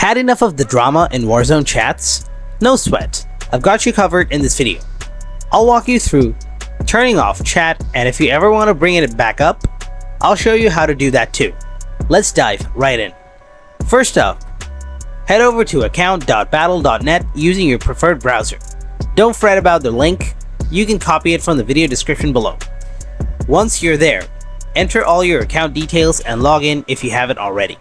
Had enough of the drama in Warzone chats? No sweat, I've got you covered in this video. I'll walk you through turning off chat, and if you ever want to bring it back up, I'll show you how to do that too. Let's dive right in. First up, head over to account.battle.net using your preferred browser. Don't fret about the link, you can copy it from the video description below. Once you're there, enter all your account details and log in if you haven't already.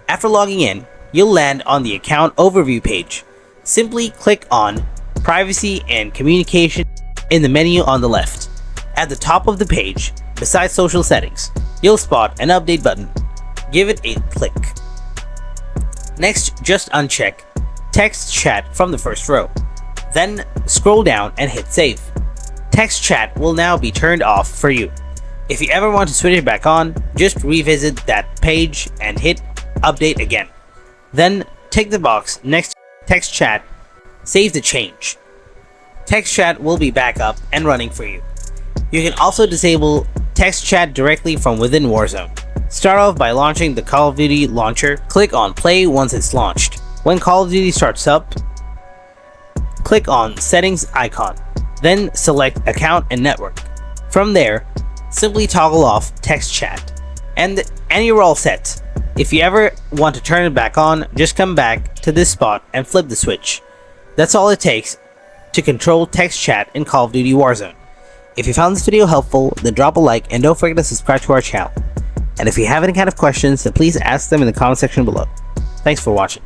After logging in, you'll land on the account overview page. Simply click on Privacy and Communication in the menu on the left. At the top of the page, besides social settings, you'll spot an update button. Give it a click. Next, just uncheck text chat from the first row. Then scroll down and hit save. Text chat will now be turned off for you. If you ever want to switch it back on, just revisit that page and hit update again. Then tick the box next to text chat, save the change. Text chat will be back up and running for you. You can also disable text chat directly from within Warzone. Start off by launching the Call of Duty launcher. Click on play once it's launched. When Call of Duty starts up, click on settings icon. Then select account and network. From there, simply toggle off text chat and you're all set. If you ever want to turn it back on, just come back to this spot and flip the switch. That's all it takes to control text chat in Call of Duty Warzone. If you found this video helpful, then drop a like and don't forget to subscribe to our channel. And if you have any kind of questions, then please ask them in the comment section below. Thanks for watching.